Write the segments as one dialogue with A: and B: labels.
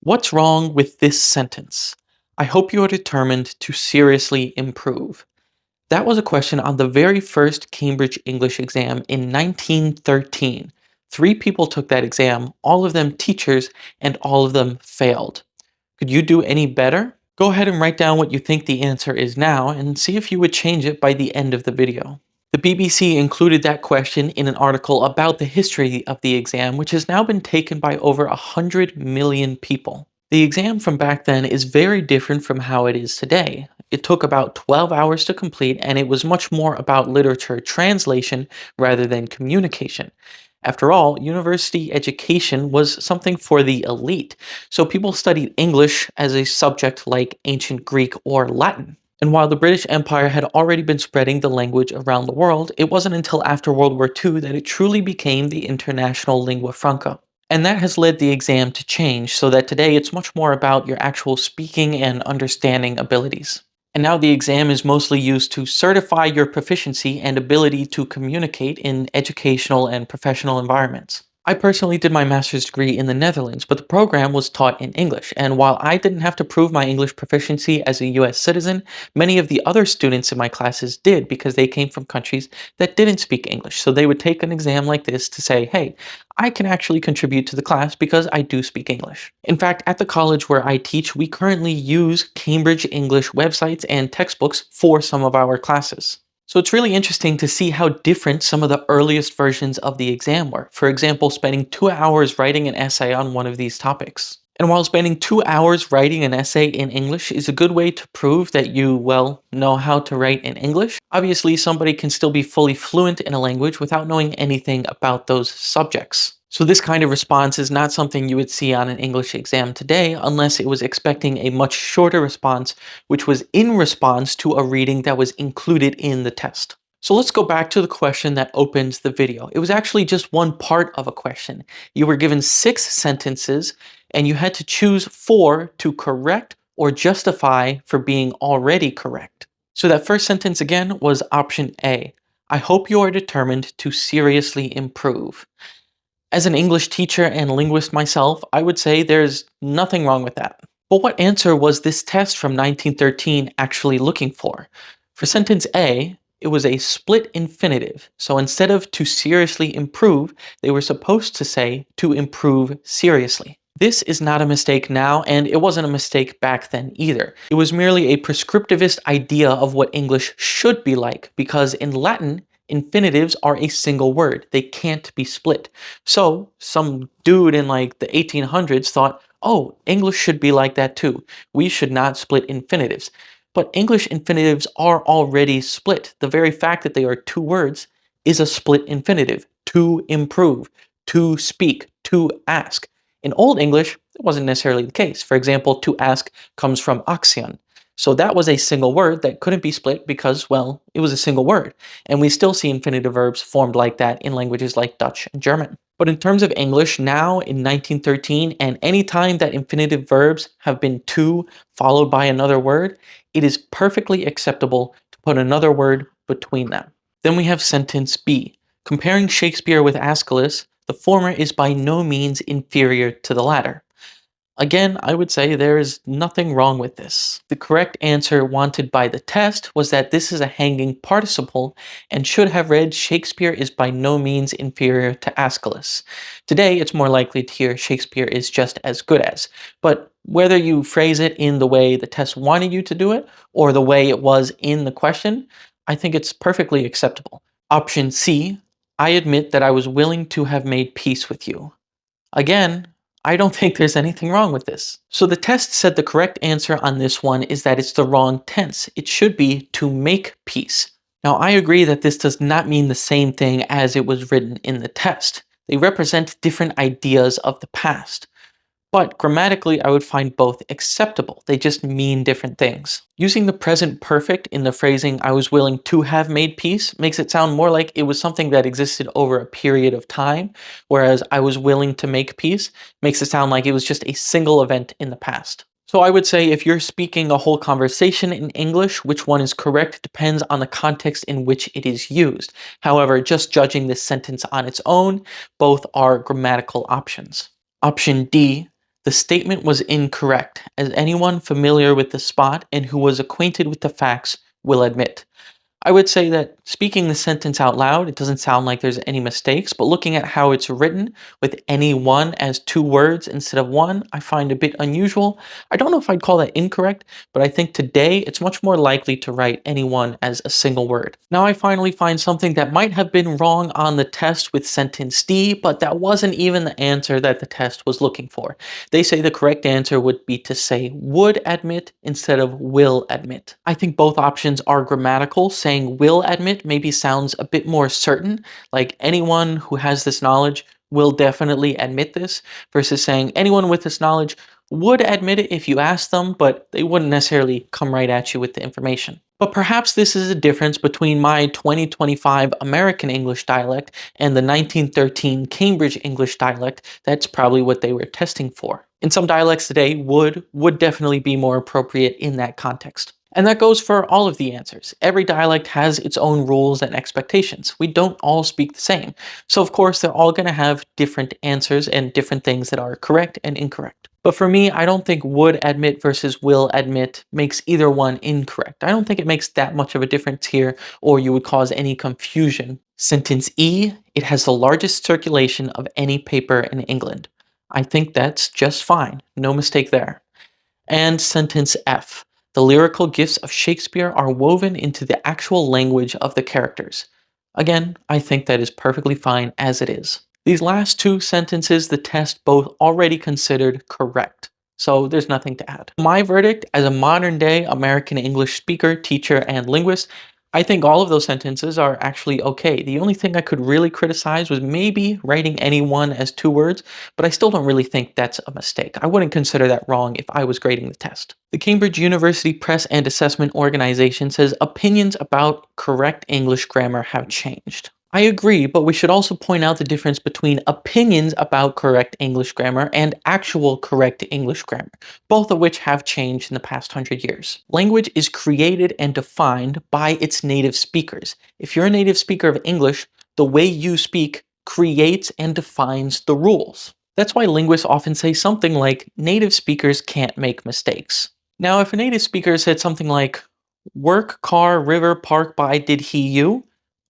A: What's wrong with this sentence? I hope you are determined to seriously improve. That was a question on the very first Cambridge English exam in 1913. Three people took that exam, all of them teachers, and all of them failed. Could you do any better? Go ahead and write down what you think the answer is now and see if you would change it by the end of the video. The BBC included that question in an article about the history of the exam, which has now been taken by over 100 million people. The exam from back then is very different from how it is today. It took about 12 hours to complete, and it was much more about literature translation rather than communication. After all, university education was something for the elite, so people studied English as a subject like ancient Greek or Latin. And while the British Empire had already been spreading the language around the world, it wasn't until after World War II that it truly became the international lingua franca. And that has led the exam to change so that today it's much more about your actual speaking and understanding abilities. And now the exam is mostly used to certify your proficiency and ability to communicate in educational and professional environments. I personally did my master's degree in the Netherlands, but the program was taught in English, and while I didn't have to prove my English proficiency as a US citizen, many of the other students in my classes did because they came from countries that didn't speak English. So they would take an exam like this to say, hey, I can actually contribute to the class because I do speak English. In fact, at the college where I teach, we currently use Cambridge English websites and textbooks for some of our classes. So it's really interesting to see how different some of the earliest versions of the exam were. For example, spending 2 hours writing an essay on one of these topics. And while spending 2 hours writing an essay in English is a good way to prove that you, well, know how to write in English, obviously somebody can still be fully fluent in a language without knowing anything about those subjects. So this kind of response is not something you would see on an English exam today unless it was expecting a much shorter response, which was in response to a reading that was included in the test. So let's go back to the question that opens the video. It was actually just one part of a question. You were given 6 sentences and you had to choose 4 to correct or justify for being already correct. So that first sentence again was option A. I hope you are determined to seriously improve. As an English teacher and linguist myself, I would say there's nothing wrong with that. But what answer was this test from 1913 actually looking for? For sentence A, it was a split infinitive. So instead of to seriously improve, they were supposed to say to improve seriously. This is not a mistake now, and it wasn't a mistake back then either. It was merely a prescriptivist idea of what English should be like, because in Latin, infinitives are a single word. They can't be split. So some dude in like the 1800s thought, oh, English should be like that too. We should not split infinitives. But English infinitives are already split. The very fact that they are 2 words is a split infinitive. To improve, to speak, to ask. In Old English, it wasn't necessarily the case. For example, to ask comes from axion. So that was a single word that couldn't be split because, well, it was a single word. And we still see infinitive verbs formed like that in languages like Dutch and German. But in terms of English, now in 1913, and any time that infinitive verbs have been to followed by another word, it is perfectly acceptable to put another word between them. Then we have sentence B. Comparing Shakespeare with Aeschylus, the former is by no means inferior to the latter. Again, I would say there is nothing wrong with this. The correct answer wanted by the test was that this is a hanging participle and should have read Shakespeare is by no means inferior to Aeschylus. Today, it's more likely to hear Shakespeare is just as good as. But whether you phrase it in the way the test wanted you to do it or the way it was in the question, I think it's perfectly acceptable. Option C, I admit that I was willing to have made peace with you. Again, I don't think there's anything wrong with this. So the test said the correct answer on this one is that it's the wrong tense. It should be to make peace. Now, I agree that this does not mean the same thing as it was written in the test. They represent different ideas of the past. But grammatically, I would find both acceptable. They just mean different things. Using the present perfect in the phrasing, I was willing to have made peace, makes it sound more like it was something that existed over a period of time, whereas I was willing to make peace makes it sound like it was just a single event in the past. So I would say if you're speaking a whole conversation in English, which one is correct depends on the context in which it is used. However, just judging this sentence on its own, both are grammatical options. Option D, The statement was incorrect, as anyone familiar with the spot and who was acquainted with the facts will admit. I would say that speaking the sentence out loud, it doesn't sound like there's any mistakes, but looking at how it's written with any one as two words instead of one, I find a bit unusual. I don't know if I'd call that incorrect, but I think today it's much more likely to write any one as a single word. Now I finally find something that might have been wrong on the test with sentence D, but that wasn't even the answer that the test was looking for. They say the correct answer would be to say would admit instead of will admit. I think both options are grammatical. Saying will admit maybe sounds a bit more certain, like anyone who has this knowledge will definitely admit this, versus saying anyone with this knowledge would admit it if you asked them, but they wouldn't necessarily come right at you with the information. But perhaps this is a difference between my 2025 American English dialect and the 1913 Cambridge English dialect. That's probably what they were testing for. In some dialects today, would definitely be more appropriate in that context. And that goes for all of the answers. Every dialect has its own rules and expectations. We don't all speak the same. So of course, they're all going to have different answers and different things that are correct and incorrect. But for me, I don't think would admit versus will admit makes either one incorrect. I don't think it makes that much of a difference here, or you would cause any confusion. Sentence E, it has the largest circulation of any paper in England. I think that's just fine. No mistake there. And sentence F, the lyrical gifts of Shakespeare are woven into the actual language of the characters. Again, I think that is perfectly fine as it is. These last two sentences, the test both already considered correct, so there's nothing to add. My verdict as a modern day American English speaker, teacher, and linguist, I think all of those sentences are actually okay. The only thing I could really criticize was maybe writing any one as two words, but I still don't really think that's a mistake. I wouldn't consider that wrong if I was grading the test. The Cambridge University Press and Assessment Organization says opinions about correct English grammar have changed. I agree, but we should also point out the difference between opinions about correct English grammar and actual correct English grammar, both of which have changed in the past 100 years. Language is created and defined by its native speakers. If you're a native speaker of English, the way you speak creates and defines the rules. That's why linguists often say something like, native speakers can't make mistakes. Now, if a native speaker said something like, work, car, river, park, by, did he, you?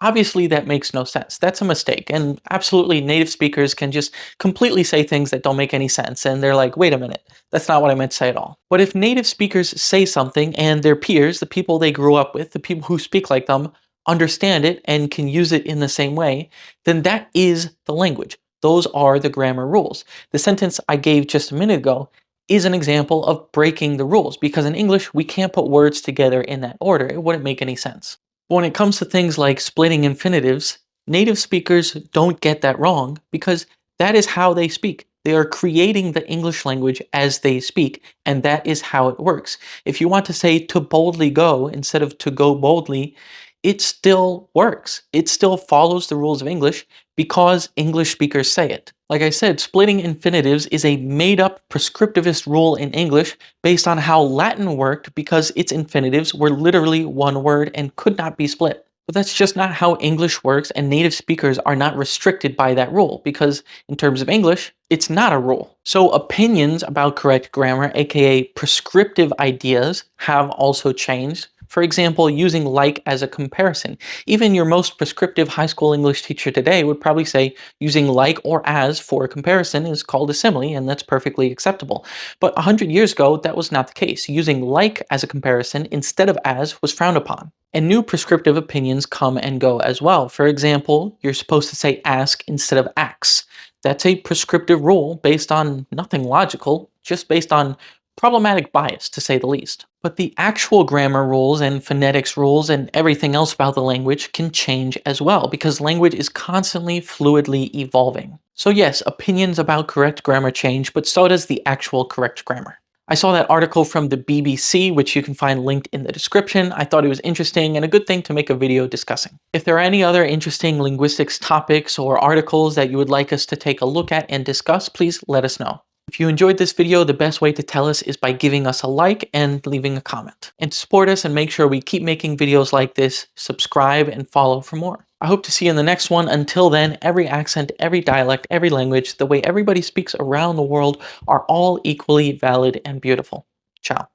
A: Obviously, that makes no sense. That's a mistake. And absolutely, native speakers can just completely say things that don't make any sense. And they're like, wait a minute, that's not what I meant to say at all. But if native speakers say something and their peers, the people they grew up with, the people who speak like them, understand it and can use it in the same way, then that is the language. Those are the grammar rules. The sentence I gave just a minute ago is an example of breaking the rules, because in English, we can't put words together in that order. It wouldn't make any sense. But when it comes to things like splitting infinitives, native speakers don't get that wrong because that is how they speak. They are creating the English language as they speak, and that is how it works. If you want to say to boldly go instead of to go boldly, it still works. It still follows the rules of English because English speakers say it. Like I said, splitting infinitives is a made-up prescriptivist rule in English based on how Latin worked because its infinitives were literally one word and could not be split. But that's just not how English works, and native speakers are not restricted by that rule because, in terms of English, it's not a rule. So opinions about correct grammar, aka prescriptive ideas, have also changed. For example, using like as a comparison. Even your most prescriptive high school English teacher today would probably say using like or as for a comparison is called a simile, and that's perfectly acceptable. But 100 years ago, that was not the case. Using like as a comparison instead of as was frowned upon. And new prescriptive opinions come and go as well. For example, you're supposed to say ask instead of ax. That's a prescriptive rule based on nothing logical, just based on problematic bias, to say the least. But the actual grammar rules and phonetics rules and everything else about the language can change as well, because language is constantly fluidly evolving. So yes, opinions about correct grammar change, but so does the actual correct grammar. I saw that article from the BBC, which you can find linked in the description. I thought it was interesting and a good thing to make a video discussing. If there are any other interesting linguistics topics or articles that you would like us to take a look at and discuss, please let us know. If you enjoyed this video, the best way to tell us is by giving us a like and leaving a comment. And to support us and make sure we keep making videos like this, subscribe and follow for more. I hope to see you in the next one. Until then, every accent, every dialect, every language, the way everybody speaks around the world are all equally valid and beautiful. Ciao.